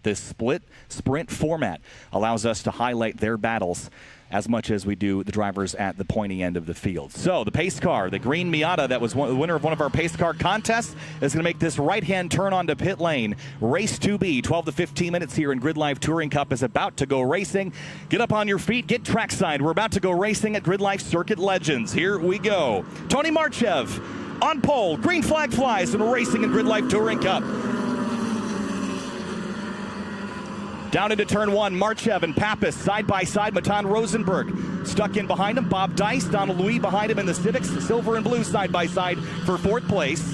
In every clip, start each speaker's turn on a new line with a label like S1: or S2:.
S1: This split sprint format allows us to highlight their battles as much as we do the drivers at the pointy end of the field. So the pace car, the green Miata that was the winner of one of our pace car contests, is going to make this right-hand turn onto pit lane. Race 2B, 12 to 15 minutes here in GRIDLIFE Touring Cup is about to go racing. Get up on your feet, get trackside. We're about to go racing at GRIDLIFE Circuit Legends. Here we go. Tony Marchev on pole, green flag flies, and racing in GRIDLIFE Touring Cup. Down into turn one, Marchev and Pappas side by side. Matan Rosenberg stuck in behind him. Bob Dice, Donald Louis behind him in the Civics. Silver and blue side by side for fourth place.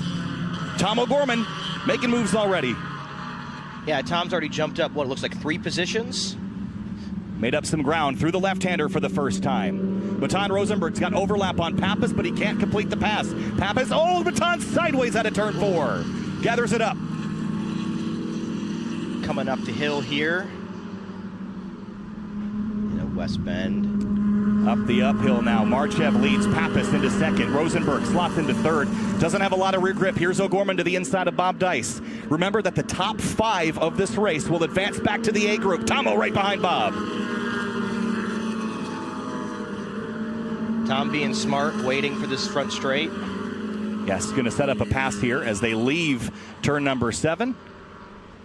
S1: Tom O'Gorman making moves already.
S2: Yeah, Tom's already jumped up, what, it looks like 3 positions.
S1: Made up some ground through the left-hander for the first time. Matan Rosenberg's got overlap on Pappas, but he can't complete the pass. Pappas, oh, Matan sideways out of turn 4. Gathers it up.
S2: Coming up the hill here. In a west bend.
S1: Up the uphill now. Marchev leads Pappas into second. Rosenberg slots into third. Doesn't have a lot of rear grip. Here's O'Gorman to the inside of Bob Dice. Remember that the top 5 of this race will advance back to the A group. Tomo right behind Bob.
S2: Tom being smart, waiting for this front straight.
S1: Yes, going to set up a pass here as they leave turn number 7.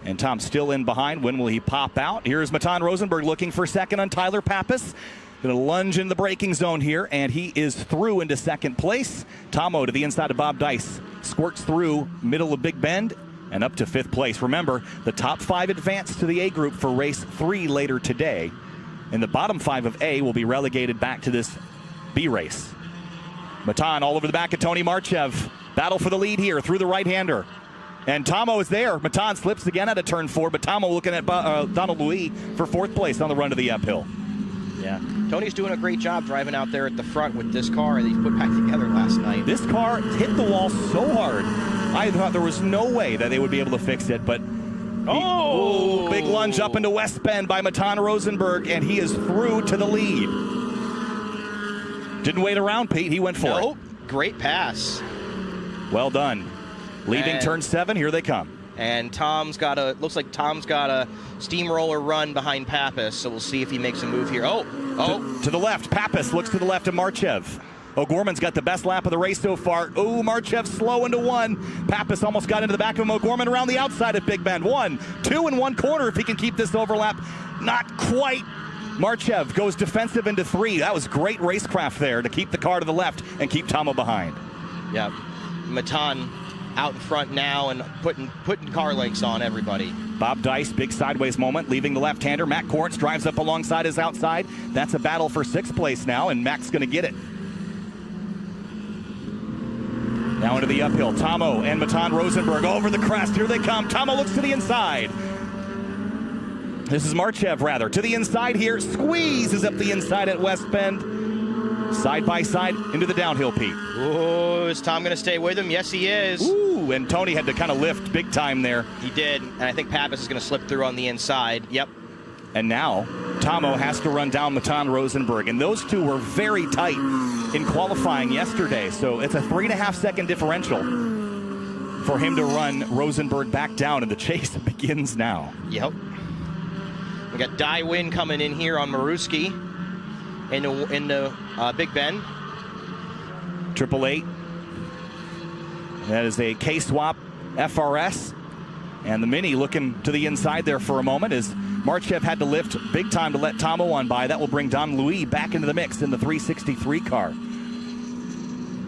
S1: And Tom still in behind. When will he pop out? Here's Matan Rosenberg looking for second on Tyler Pappas. Going to lunge in the braking zone here, and he is through into second place. Tomo to the inside of Bob Dice. Squirts through middle of Big Bend and up to 5th place. Remember, the top 5 advance to the A group for race 3 later today. And the bottom 5 of A will be relegated back to this B race. Matan all over the back of Tony Marchev. Battle for the lead here through the right-hander. And Tomo is there. Matan slips again out of turn 4, but Tomo looking at Donald Louis for 4th place on the run to the uphill.
S2: Yeah, Tony's doing a great job driving out there at the front with this car that he put back together last night.
S1: This car hit the wall so hard, I thought there was no way that they would be able to fix it, but big lunge up into West Bend by Matan Rosenberg, and he is through to the lead. Didn't wait around, Pete. He went for it.
S2: Great pass.
S1: Well done. Leaving turn 7, here they come.
S2: And looks like Tom's got a steamroller run behind Pappas, so we'll see if he makes a move here. To
S1: the left, Pappas looks to the left of Marchev. O'Gorman's got the best lap of the race so far. Oh, Marchev slow into 1. Pappas almost got into the back of him. O'Gorman around the outside of Big Bend. 1, 2 in one corner if he can keep this overlap. Not quite. Marchev goes defensive into 3. That was great racecraft there to keep the car to the left and keep Tomo behind.
S2: Yeah, Matan out in front now and putting car lengths on everybody.
S1: Bob Dice, big sideways moment, leaving the left-hander. Matt Corrence drives up alongside his outside. That's a battle for 6th place now, and Mac's going to get it. Now into the uphill. Tomo and Matan Rosenberg over the crest. Here they come. Tomo looks to the inside. This is Marchev, rather. To the inside here. Squeezes up the inside at West Bend. Side by side into the downhill, Pete.
S2: Oh, is Tom going to stay with him? Yes, he is.
S1: Ooh, and Tony had to kind of lift big time there.
S2: He did, and I think Pappas is going to slip through on the inside. Yep.
S1: And now Tomo has to run down Matan Rosenberg, and those two were very tight in qualifying yesterday, so it's a 3.5-second differential for him to run Rosenberg back down, and the chase begins now.
S2: Yep. We got Die Win coming in here on Maruski. In the Big Bend.
S1: 888. That is a K-Swap FRS. And the Mini looking to the inside there for a moment as Marchev had to lift big time to let Tomo on by. That will bring Don Louis back into the mix in the 363 car.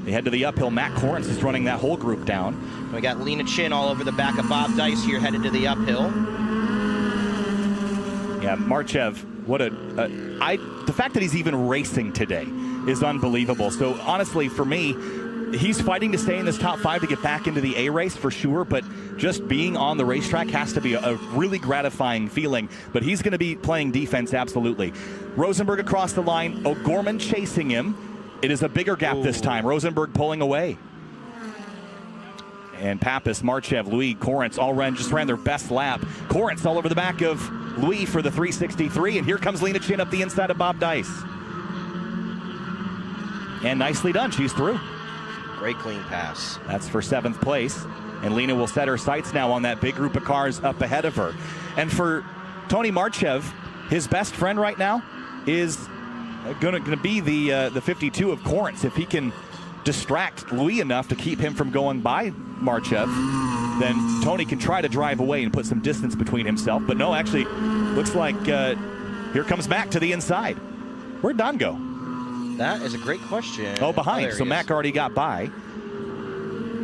S1: They head to the uphill. Matt Corrence is running that whole group down.
S2: We got Lena Chin all over the back of Bob Dice here headed to the uphill.
S1: Yeah, Marchev, the fact that he's even racing today is unbelievable. So honestly, for me, he's fighting to stay in this top 5 to get back into the A race for sure, but just being on the racetrack has to be a really gratifying feeling. But he's going to be playing defense, absolutely. Rosenberg across the line, O'Gorman chasing him. It is a bigger gap this time. Rosenberg pulling away. And Pappas, Marchev, Louis, Corrence all just ran their best lap. Corrence all over the back of Louis for the 363, and here comes Lena Chin up the inside of Bob Dice. And nicely done, she's through.
S2: Great clean pass.
S1: That's for 7th place. And Lena will set her sights now on that big group of cars up ahead of her. And for Tony Marchev, his best friend right now is going to be the 52 of Corrence. If he can distract Louis enough to keep him from going by Marchev, then Tony can try to drive away and put some distance between himself. But no, actually, looks like here comes Mac to the inside. Where'd Don go?
S2: That is a great question.
S1: Oh, behind. So Mac already got by.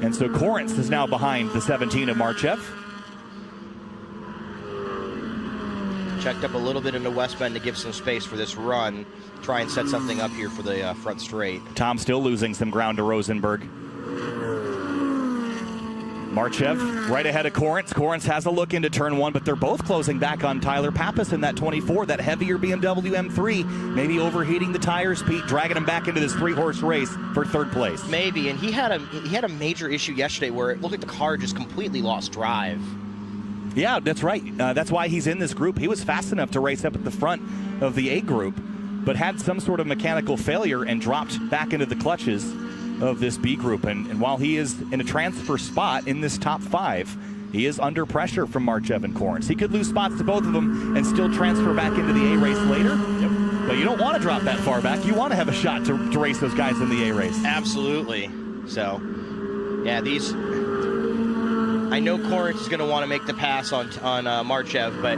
S1: And so Corrence is now behind the 17 of Marchev.
S2: Checked up a little bit into West Bend to give some space for this run. Try and set something up here for the front straight.
S1: Tom still losing some ground to Rosenberg. Marchev right ahead of Corrence. Corrence has a look into turn 1, but they're both closing back on Tyler Pappas in that 24, that heavier BMW M3. Maybe overheating the tires, Pete, dragging him back into this 3-horse race for 3rd place.
S2: Maybe, and he had a major issue yesterday where it looked like the car just completely lost drive.
S1: Yeah, that's right. That's why he's in this group. He was fast enough to race up at the front of the A group, but had some sort of mechanical failure and dropped back into the clutches of this B group. And while he is in a transfer spot in this top 5, he is under pressure from Marchev and Corrence. He could lose spots to both of them and still transfer back into the A race later. Yep. But you don't want to drop that far back. You want to have a shot to race those guys in the A race.
S2: Absolutely. So, yeah, these... I know Corrence is going to want to make the pass on Marchev, but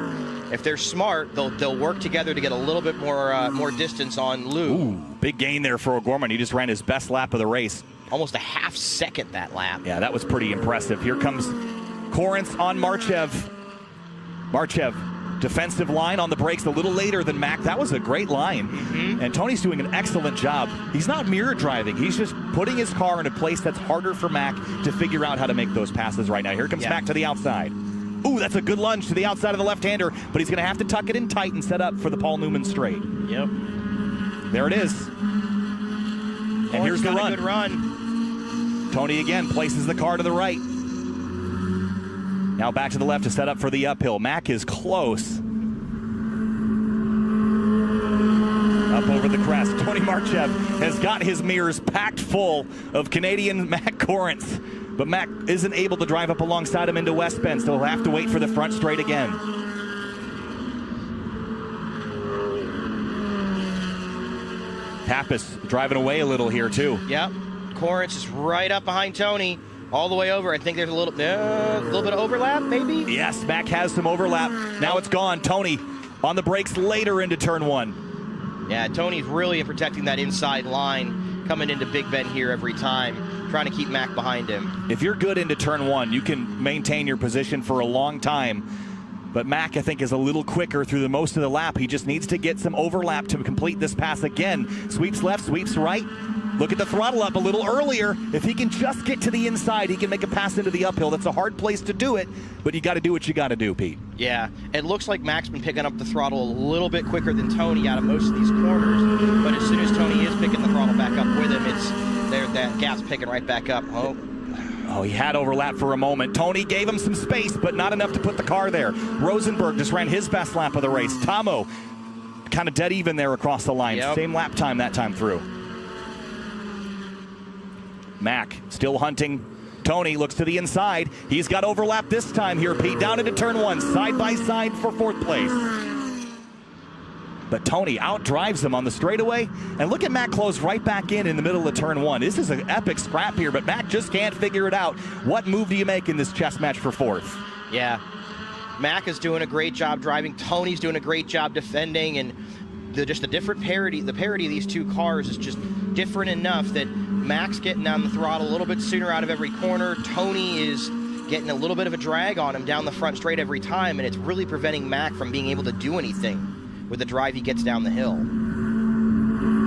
S2: if they're smart, they'll work together to get a little bit more distance on Lou.
S1: Ooh, big gain there for O'Gorman. He just ran his best lap of the race.
S2: Almost a half second that lap.
S1: Yeah, that was pretty impressive. Here comes Corrence on Marchev. Marchev, defensive line on the brakes a little later than Mac. That was a great line. Mm-hmm. And Tony's doing an excellent job. He's not mirror driving. He's just putting his car in a place that's harder for Mac to figure out how to make those passes right now. Here comes Mac to the outside. Ooh, that's a good lunge to the outside of the left-hander, but he's going to have to tuck it in tight and set up for the Paul Newman straight.
S2: Yep.
S1: There it is. And here's the run.
S2: A good run.
S1: Tony again places the car to the right. Now back to the left to set up for the uphill. Mac is close. Up over the crest. Tony Marchev has got his mirrors packed full of Canadian Mac Corrence. But Mac isn't able to drive up alongside him into West Bend, so he'll have to wait for the front straight again. Pappas driving away a little here, too.
S2: Yep. Corrence is right up behind Tony, all the way over. I think there's a little bit of overlap, maybe?
S1: Yes, Mac has some overlap. Now it's gone. Tony on the brakes later into turn 1.
S2: Yeah, Tony's really protecting that inside line, coming into Big Bend here every time, trying to keep Mac behind him.
S1: If you're good into turn 1, you can maintain your position for a long time. But Mac, I think, is a little quicker through the most of the lap. He just needs to get some overlap to complete this pass again. Sweeps left, sweeps right. Look at the throttle up a little earlier. If he can just get to the inside, he can make a pass into the uphill. That's a hard place to do it, but you got to do what you got to do, Pete.
S2: Yeah, it looks like Mac's been picking up the throttle a little bit quicker than Tony out of most of these corners. But as soon as Tony is picking the throttle back up with him, it's there. That gap's picking right back up. Oh,
S1: he had overlap for a moment. Tony gave him some space, but not enough to put the car there. Rosenberg just ran his best lap of the race. Tomo kind of dead even there across the line.
S2: Yep.
S1: Same lap time that time through. Mac still hunting. Tony looks to the inside. He's got overlap this time here, Pete. Down into turn 1, side by side for 4th place. But Tony outdrives him on the straightaway. And look at Mac close right back in the middle of turn 1. This is an epic scrap here, but Mac just can't figure it out. What move do you make in this chess match for 4th?
S2: Yeah, Mac is doing a great job driving. Tony's doing a great job defending, and the parity of these two cars is just different enough that Mac's getting down the throttle a little bit sooner out of every corner. Tony is getting a little bit of a drag on him down the front straight every time, and it's really preventing Mac from being able to do anything with the drive he gets down the hill.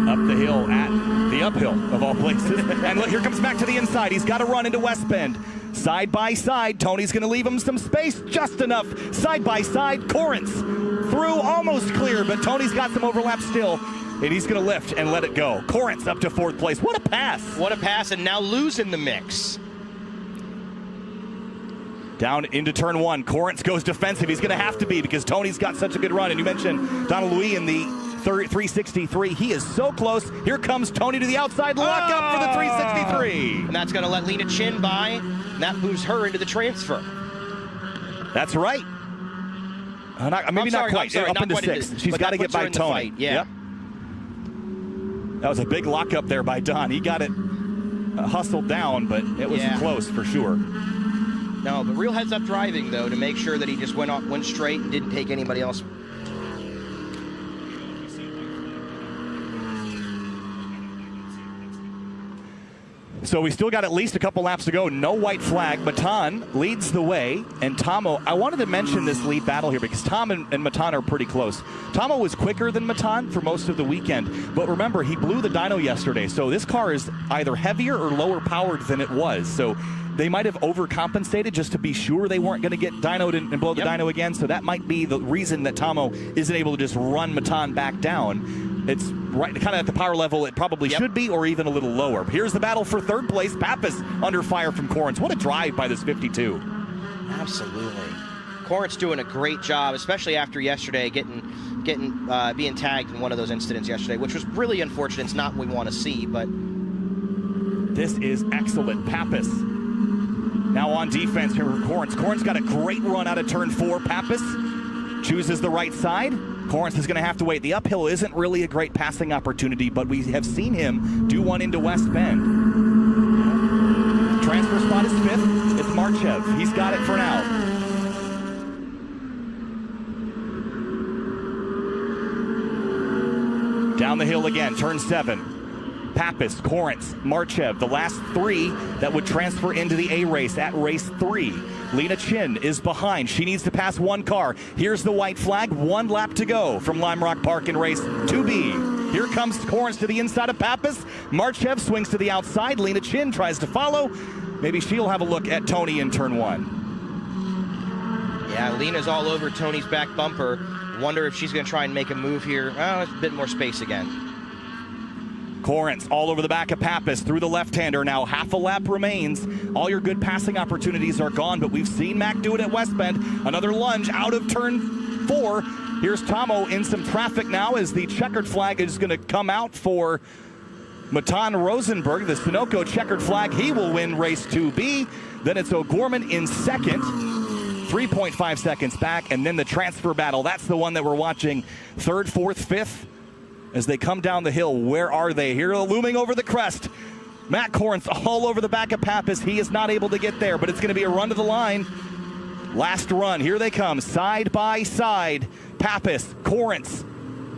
S1: Up the hill at the uphill of all places. And look, here comes Mac to the inside. He's got to run into West Bend. Side by side, Tony's going to leave him some space, just enough. Side by side, Corrence through, almost clear, but Tony's got some overlap still, and he's going to lift and let it go. Corrence up to 4th place. What a pass.
S2: What a pass, and now losing the mix.
S1: Down into turn 1, Corrence goes defensive. He's going to have to be because Tony's got such a good run. And you mentioned Donald Louis in the 363. He is so close. Here comes Tony to the outside. Lock up for the 363.
S2: And that's going to let Lena Chin by, and that moves her into the transfer.
S1: That's right. Maybe not quite. Up into 6th. She's got to get by Tony.
S2: Yeah.
S1: Yep. That was a big lockup there by Don. He got it hustled down, but it was close for sure.
S2: No, but real heads-up driving, though, to make sure that he just went straight and didn't take anybody else.
S1: So we still got at least a couple laps to go. No white flag. Matan leads the way. And Tomo, I wanted to mention this lead battle here because Tom and Matan are pretty close. Tomo was quicker than Matan for most of the weekend. But remember, he blew the dyno yesterday. So this car is either heavier or lower powered than it was. So they might have overcompensated just to be sure they weren't going to get dynoed and blow the dyno again. So that might be the reason that Tomo isn't able to just run Matan back down. It's right kind of at the power level it probably should be, or even a little lower. Here's the battle for 3rd place. Pappas under fire from Corrins. What a drive by this 52.
S2: Absolutely. Corrins doing a great job, especially after yesterday being tagged in one of those incidents yesterday, which was really unfortunate. It's not what we want to see, but
S1: this is excellent. Pappas now on defense here for Corrins. Corrins got a great run out of turn 4. Pappas chooses the right side. Corrins is going to have to wait. The uphill isn't really a great passing opportunity, but we have seen him do one into West Bend. Transfer spot is 5th. It's Marchev. He's got it for now. Down the hill again, turn 7. Pappas, Corrins, Marchev, the last 3 that would transfer into the A race at race 3. Lena Chin is behind. She needs to pass one car. Here's the white flag. 1 lap to go from Lime Rock Park in race 2B. Here comes Corrins to the inside of Pappas. Marchev swings to the outside. Lena Chin tries to follow. Maybe she'll have a look at Tony in turn 1.
S2: Yeah, Lena's all over Tony's back bumper. Wonder if she's going to try and make a move here. Oh, it's a bit more space again.
S1: Corrins all over the back of Pappas through the left-hander. Now half a lap remains. All your good passing opportunities are gone, but we've seen Mac do it at West Bend. Another lunge out of turn 4. Here's Tomo in some traffic now as the checkered flag is going to come out for Matan Rosenberg. The Sunoco checkered flag. He will win race 2B. Then it's O'Gorman in 2nd. 3.5 seconds back, and then the transfer battle. That's the one that we're watching. 3rd, 4th, 5th. As they come down the hill, where are they? Here looming over the crest. Matt Corrins all over the back of Pappas. He is not able to get there, but it's going to be a run to the line. Last run. Here they come, side by side. Pappas, Corrins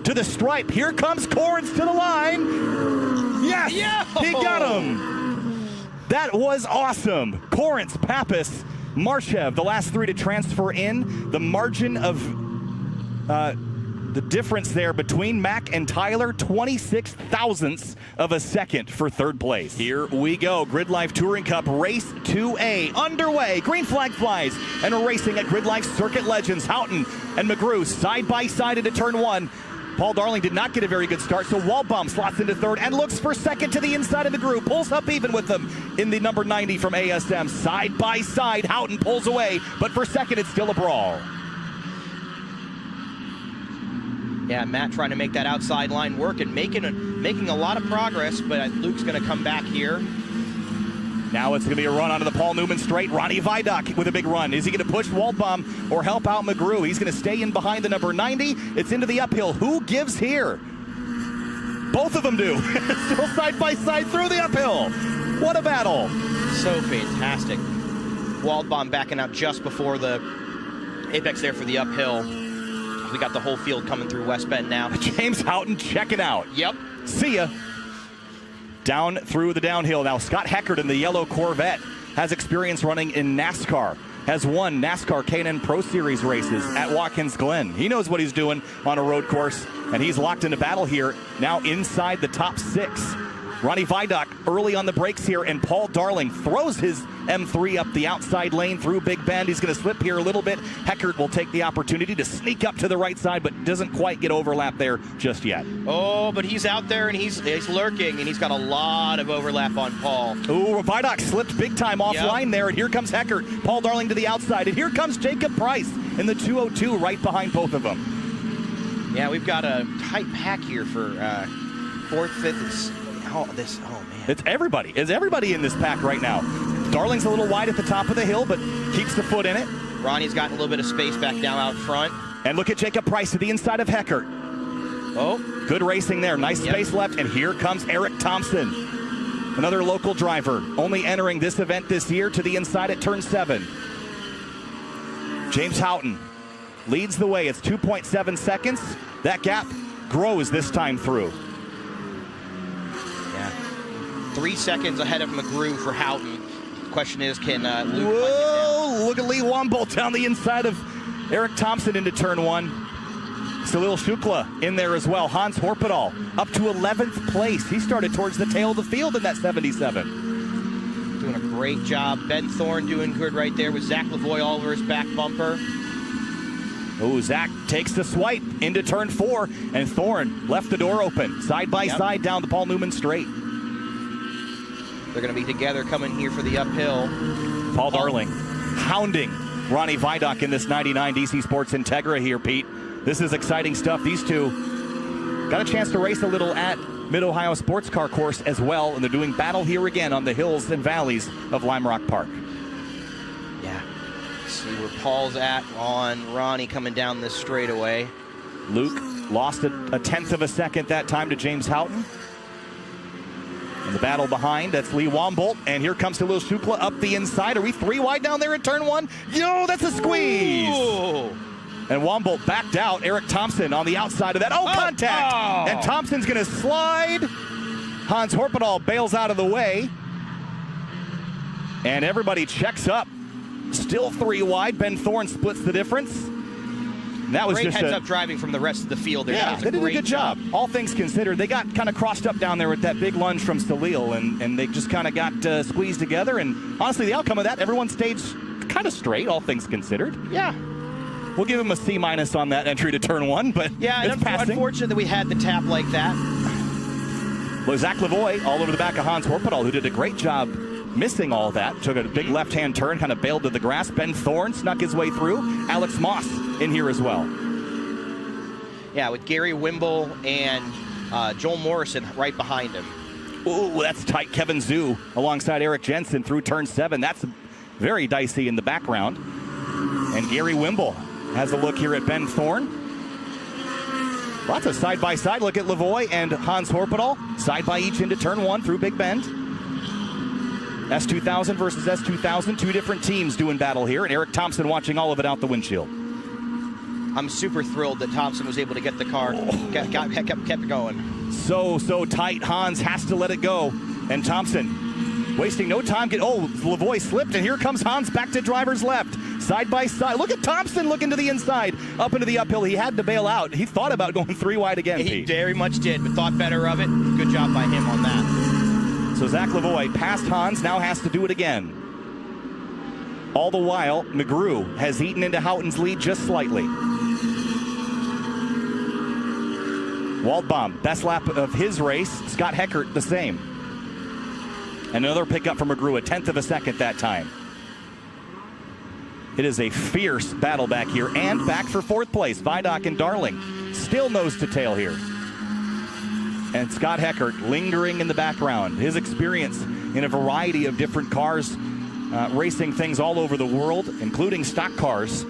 S1: to the stripe. Here comes Corrins to the line. Yes! He got him. That was awesome. Corrins, Pappas, Marchev, the last 3 to transfer in. The margin of the difference there between Mac and Tyler, 26 thousandths of a second for 3rd place. Here we go. GRIDLIFE Touring Cup Race 2A underway. Green flag flies, and we're racing at GRIDLIFE Circuit Legends. Houghton and McGrew side by side into turn 1. Paul Darling did not get a very good start, so Waldbaum slots into 3rd and looks for 2nd to the inside of the group. Pulls up even with them in the number 90 from ASM. Side by side, Houghton pulls away, but for 2nd, it's still a brawl.
S2: Yeah, Matt trying to make that outside line work and making a lot of progress, but Luke's going to come back here.
S1: Now it's going to be a run onto the Paul Newman straight. Ronnie Vidoc with a big run. Is he going to push Waldbaum or help out McGrew? He's going to stay in behind the number 90. It's into the uphill. Who gives here? Both of them do. Still side by side through the uphill. What a battle.
S2: So fantastic. Waldbaum backing out just before the apex there for the uphill. We got the whole field coming through West Bend now.
S1: James Houghton checking out.
S2: Yep.
S1: See ya. Down through the downhill. Now Scott Heckard in the yellow Corvette has experience running in NASCAR. Has won NASCAR K&N Pro Series races at Watkins Glen. He knows what he's doing on a road course, and he's locked into battle here. Now inside the top 6. Ronnie Vidoc early on the brakes here, and Paul Darling throws his M3 up the outside lane through Big Bend. He's going to slip here a little bit. Heckard will take the opportunity to sneak up to the right side, but doesn't quite get overlap there just yet.
S2: Oh, but he's out there, and he's lurking, and he's got a lot of overlap on Paul.
S1: Ooh, Vidoc slipped big time offline there, and here comes Heckard. Paul Darling to the outside, and here comes Jacob Price in the 202 right behind both of them.
S2: Yeah, we've got a tight pack here for 4th, 5th. Oh man.
S1: It's everybody. It's everybody in this pack right now. Darling's a little wide at the top of the hill, but keeps the foot in it.
S2: Ronnie's gotten a little bit of space back now out front.
S1: And look at Jacob Price to the inside of Heckert.
S2: Oh.
S1: Good racing there. Nice space left. And here comes Eric Thompson, another local driver, only entering this event this year, to the inside at turn 7. James Houghton leads the way. It's 2.7 seconds. That gap grows this time through.
S2: Yeah. 3 seconds ahead of McGrew for Houghton. The question is, can Luke
S1: Whoa, look at Lee Wombolt down the inside of Eric Thompson into turn 1. Salil Shukla in there as well. Hans Horpedal up to 11th place. He started towards the tail of the field in that 77.
S2: Doing a great job. Ben Thorne doing good right there with Zach Lavoie all over his back bumper.
S1: Oh, Zach takes the swipe into turn 4, and Thorne left the door open. Side by side down the Paul Newman straight.
S2: They're going to be together coming here for the uphill.
S1: Paul Darling hounding Ronnie Vidoc in this 99 DC Sports Integra here, Pete. This is exciting stuff. These two got a chance to race a little at Mid-Ohio Sports Car Course as well, and they're doing battle here again on the hills and valleys of Lime Rock Park.
S2: Yeah. Let's see where Paul's at on Ronnie coming down this straightaway.
S1: Luke lost a tenth of a second that time to James Houghton. And the battle behind, that's Lee Wombolt, and here comes Salil Shukla up the inside. Are we 3 wide down there at turn 1? Yo, that's a squeeze!
S2: Ooh.
S1: And Wombolt backed out. Eric Thompson on the outside of that. Oh, contact!
S2: Oh.
S1: And Thompson's going to slide. Hans Horpedal bails out of the way. And everybody checks up. Still 3 wide. Ben Thorne splits the difference. And that was
S2: great
S1: just
S2: heads-up driving from the rest of the field there.
S1: Yeah, they did a good job. All things considered, they got kind of crossed up down there with that big lunge from Salil, and they just kind of got squeezed together. And honestly, the outcome of that, everyone stayed kind of straight, all things considered.
S2: Yeah.
S1: We'll give him a C- on that entry to turn 1, but
S2: yeah,
S1: it's passing.
S2: Unfortunate that we had the tap like that.
S1: Well, Zach Lavoie all over the back of Hans Horpedal, who did a great job missing all that. Took a big left-hand turn, kind of bailed to the grass. Ben Thorne snuck his way through. Alex Moss in here as well.
S2: Yeah, with Gary Wimble and Joel Morrison right behind him.
S1: Ooh, that's tight. Kevin Zhu alongside Eric Jensen through turn 7. That's very dicey in the background. And Gary Wimble has a look here at Ben Thorne. Lots of side-by-side. Look at Lavoie and Hans Horpedal. Side by each into turn 1 through Big Bend. S2000 versus S2000. 2 different teams doing battle here. And Eric Thompson watching all of it out the windshield.
S2: I'm super thrilled that Thompson was able to get the car, kept going.
S1: So tight. Hans has to let it go. And Thompson wasting no time. Lavoie slipped, and here comes Hans back to driver's left. Side by side. Look at Thompson looking to the inside, up into the uphill. He had to bail out. He thought about going 3 wide again,
S2: He
S1: Pete.
S2: very much did, but thought better of it. Good job by him on that.
S1: So Zach Lavoie passed Hans, now has to do it again. All the while, McGrew has eaten into Houghton's lead just slightly. Waldbaum, best lap of his race. Scott Heckert, the same. Another pickup from McGrew, a tenth of a second that time. It is a fierce battle back here, and back for 4th place. Vidoc and Darling still nose to tail here. And Scott Heckert lingering in the background. His experience in a variety of different cars, racing things all over the world, including stock cars.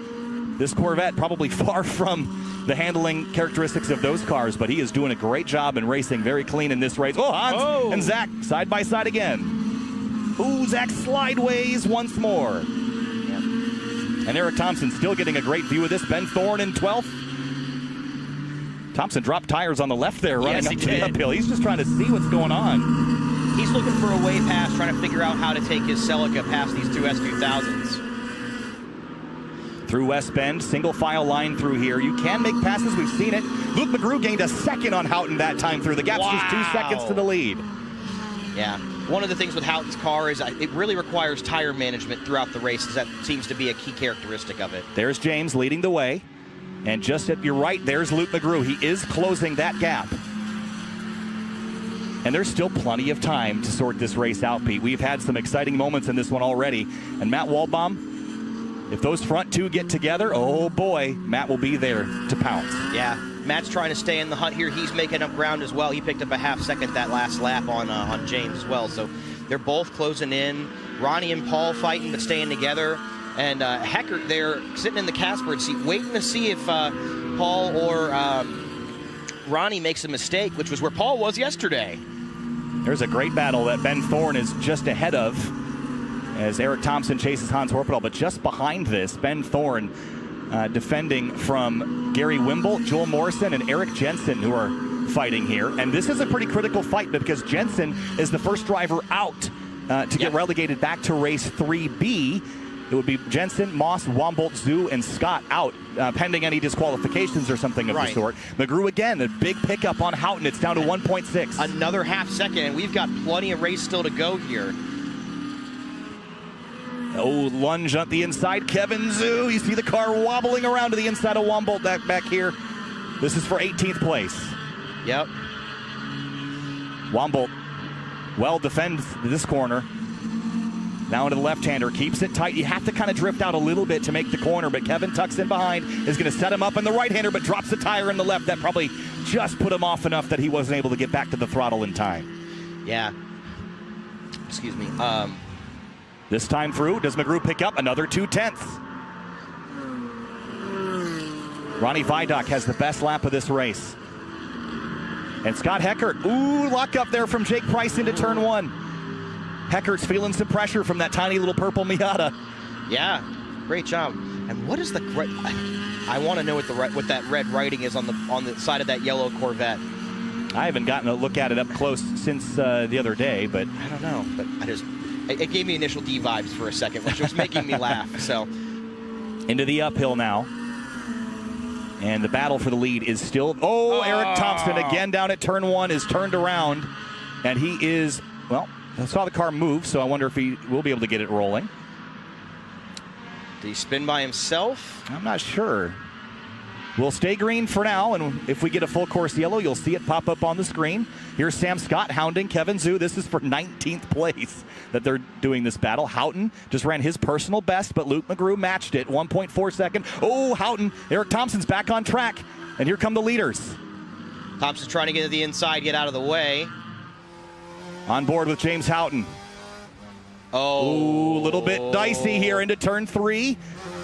S1: This Corvette probably far from the handling characteristics of those cars, but he is doing a great job and racing very clean in this race. Oh, Hans and Zach side by side again. Ooh, Zach slideways once more. Yep. And Eric Thompson still getting a great view of this. Ben Thorne in 12th. Thompson dropped tires on the left there, running up to the uphill. He's just trying to see what's going on.
S2: He's looking for a way past, trying to figure out how to take his Celica past these 2 S2000s.
S1: Through West Bend, single file line through here. You can make passes, we've seen it. Luke McGrew gained a second on Houghton that time through. The gap's just 2 seconds to the lead.
S2: Yeah, one of the things with Houghton's car is it really requires tire management throughout the races. That seems to be a key characteristic of it.
S1: There's James leading the way. And just at your right, there's Luke McGrew. He is closing that gap. And there's still plenty of time to sort this race out, Pete. We've had some exciting moments in this one already. And Matt Waldbaum, if those front 2 get together, oh boy, Matt will be there to pounce.
S2: Yeah, Matt's trying to stay in the hunt here. He's making up ground as well. He picked up a half second that last lap on James as well. So they're both closing in. Ronnie and Paul fighting but staying together. And Heckert there sitting in the Casper seat waiting to see if Paul or Ronnie makes a mistake, which was where Paul was yesterday.
S1: There's a great battle that Ben Thorne is just ahead of as Eric Thompson chases Hans Horpedal, but just behind this, Ben Thorne defending from Gary Wimble, Joel Morrison, and Eric Jensen, who are fighting here. And this is a pretty critical fight because Jensen is the first driver out to get relegated back to race 3B. It would be Jensen, Moss, Wombolt, Zhu, and Scott out, pending any disqualifications or something of the sort. McGrew again, a big pickup on Houghton. It's down to 1.6.
S2: Another half second, and we've got plenty of race still to go here.
S1: Oh, lunge on the inside. Kevin Zhu. You see the car wobbling around to the inside of Wombolt back here. This is for 18th place.
S2: Yep.
S1: Wombolt well defends this corner. Now into the left-hander, keeps it tight. You have to kind of drift out a little bit to make the corner, but Kevin tucks in behind, is going to set him up in the right-hander, but drops the tire in the left. That probably just put him off enough that he wasn't able to get back to the throttle in time.
S2: Yeah. Excuse me.
S1: This time through, does McGrew pick up another 2/10? Ronnie Vidoc has the best lap of this race. And Scott Heckert, ooh, lock up there from Jake Price into turn 1. Heckert's feeling some pressure from that tiny little purple Miata.
S2: Yeah, great job. And what is the? I want to know what that red writing is on the side of that yellow Corvette.
S1: I haven't gotten a look at it up close since the other day, but
S2: I don't know. But it gave me initial D vibes for a second, which was making me laugh. So
S1: into the uphill now. And the battle for the lead is still, Eric Thompson again down at turn 1 is turned around. And he is, well, I saw the car move, so I wonder if he will be able to get it rolling.
S2: Did he spin by himself?
S1: I'm not sure. We'll stay green for now, and if we get a full course yellow, you'll see it pop up on the screen. Here's Sam Scott hounding Kevin Zhu. This is for 19th place that they're doing this battle. Houghton just ran his personal best, but Luke McGrew matched it, 1.4 second. Oh, Houghton, Eric Thompson's back on track, and here come the leaders.
S2: Thompson's trying to get to the inside, get out of the way.
S1: On board with James Houghton. Oh, a little bit dicey here into turn 3.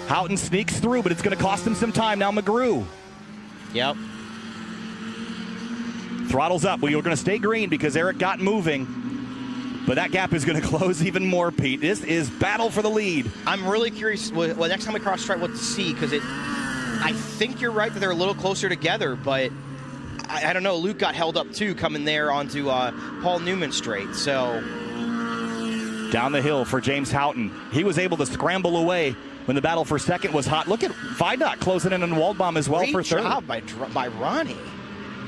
S1: Houghton sneaks through, but it's going to cost him some time. Now McGrew.
S2: Yep.
S1: Throttles up. Well, you're going to stay green because Eric got moving. But that gap is going to close even more, Pete. This is battle for the lead.
S2: I'm really curious, well, next time we cross track, what to see, because I think you're right that they're a little closer together, but I don't know. Luke got held up, too, coming there onto Paul Newman straight, so.
S1: Down the hill for James Houghton. He was able to scramble away when the battle for second was hot. Look at Vidoc closing in on Waldbaum as well for third.
S2: Great job by Ronnie.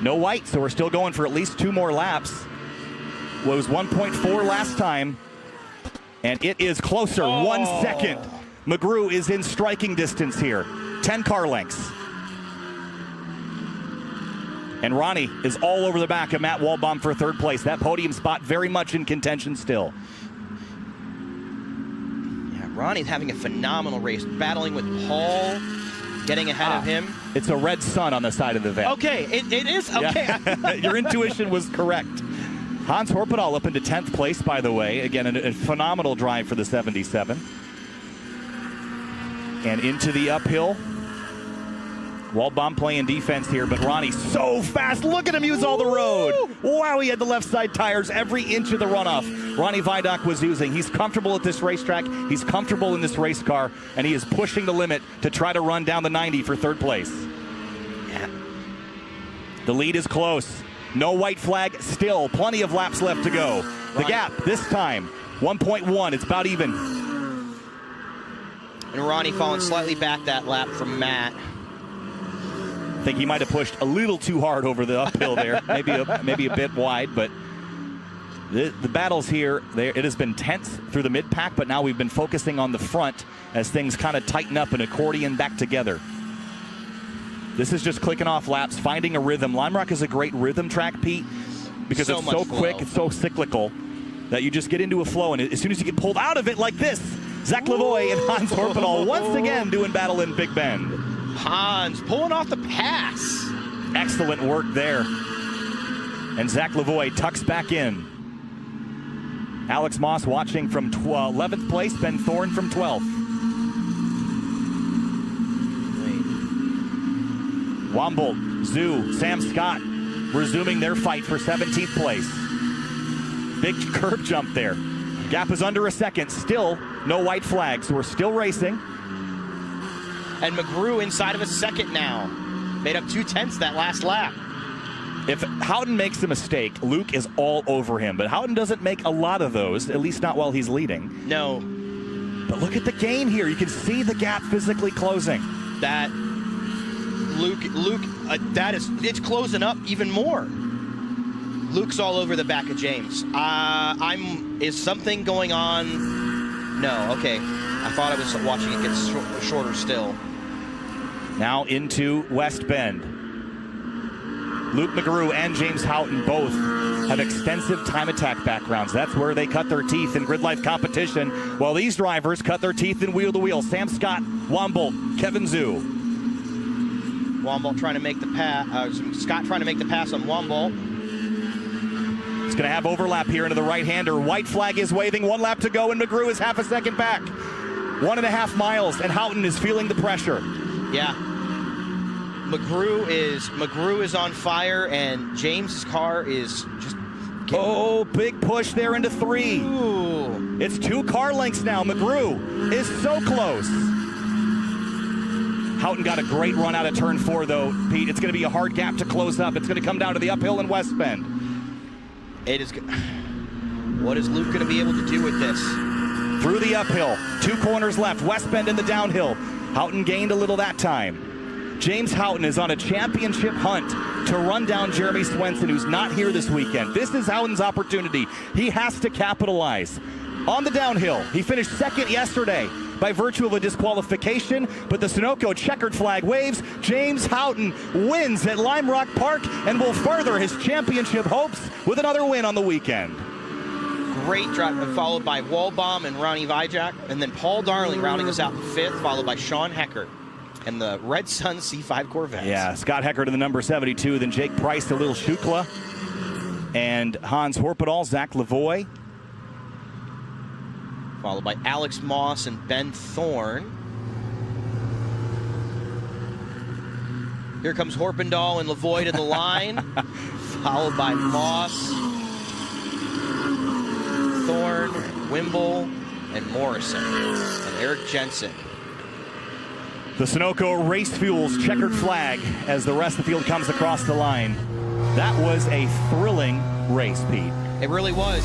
S1: No white, so we're still going for at least 2 more laps. Well, it was 1.4 last time, and it is closer. 1 second. McGrew is in striking distance here. 10 car lengths. And Ronnie is all over the back of Matt Waldbaum for third place. That podium spot very much in contention still.
S2: Ronnie's having a phenomenal race, battling with Paul, getting ahead of him.
S1: It's a red sun on the side of the vent.
S2: Okay, it is? Okay.
S1: Yeah. Your intuition was correct. Hans Horpedal up into 10th place, by the way. Again, a phenomenal drive for the 77. And into the uphill. Waldbaum playing defense here, but Ronnie so fast. Look at him use all the road. Wow, he had the left side tires every inch of the runoff. Ronnie Vidoc was using. He's comfortable at this racetrack. He's comfortable in this race car, and he is pushing the limit to try to run down the 90 for third place.
S2: Yeah.
S1: The lead is close. No white flag still. Plenty of laps left to go. The gap this time, 1.1. It's about even.
S2: And Ronnie falling slightly back that lap from Matt.
S1: I think he might have pushed a little too hard over the uphill there. maybe a bit wide, but the battles here, it has been tense through the mid-pack, but now we've been focusing on the front as things kind of tighten up and accordion back together. This is just clicking off laps, finding a rhythm. Lime Rock is a great rhythm track, Pete, because it's so quick, it's so cyclical that you just get into a flow, and as soon as you get pulled out of it like this, Zach Lavoie and Hans Horpedal once again doing battle in Big Bend.
S2: Hans pulling off the pass.
S1: Excellent work there. And Zach Lavoie tucks back in. Alex Moss watching from 11th place, Ben Thorne from 12th. Womble, Zoo, Sam Scott resuming their fight for 17th place. Big curb jump there. Gap is under a second. Still no white flag, so we're still racing.
S2: And McGrew inside of a second now. Made up 2/10 that last lap.
S1: If Houghton makes a mistake, Luke is all over him. But Houghton doesn't make a lot of those, at least not while he's leading.
S2: No.
S1: But look at the gain here. You can see the gap physically closing.
S2: That Luke, it's closing up even more. Luke's all over the back of James. Is something going on? No, okay. I thought I was watching it get shorter still.
S1: Now into West Bend. Luke McGrew and James Houghton both have extensive time attack backgrounds. That's where they cut their teeth in grid life competition, while these drivers cut their teeth in wheel-to-wheel. Sam Scott, Womble, Kevin Zoo.
S2: Womble trying to make the pass. Scott trying to make the pass on Womble.
S1: It's going to have overlap here into the right-hander. White flag is waving. 1 lap to go, and McGrew is half a second back. 1.5 miles, and Houghton is feeling the pressure.
S2: Yeah. McGrew is on fire, and James's car is just
S1: big push there into 3.
S2: Ooh.
S1: It's 2 car lengths now. McGrew is so close. Houghton got a great run out of turn 4, though, Pete. It's going to be a hard gap to close up. It's going to come down to the uphill in West Bend.
S2: It is. What is Luke going to be able to do with this?
S1: Through the uphill, 2 corners left. West Bend in the downhill. Houghton gained a little that time. James Houghton is on a championship hunt to run down Jeremy Swenson, who's not here this weekend. This is Houghton's opportunity. He has to capitalize. On the downhill, he finished 2nd yesterday by virtue of a disqualification, but the Sunoco checkered flag waves. James Houghton wins at Lime Rock Park and will further his championship hopes with another win on the weekend.
S2: Great drive, followed by Walbaum and Ronnie Vijak, and then Paul Darling rounding us out in 5th, followed by Sean Heckert and the Red Sun C5 Corvette.
S1: Yeah, Scott Heckert in the number 72, then Jake Price, the little Shukla, and Hans Horpedal, Zach Lavoie.
S2: Followed by Alex Moss and Ben Thorne. Here comes Horpendal and Lavoie to the line, followed by Moss, Thorne, Wimble, and Morrison, and Eric Jensen.
S1: The Sunoco Race Fuels checkered flag as the rest of the field comes across the line. That was a thrilling race, Pete.
S2: It really was.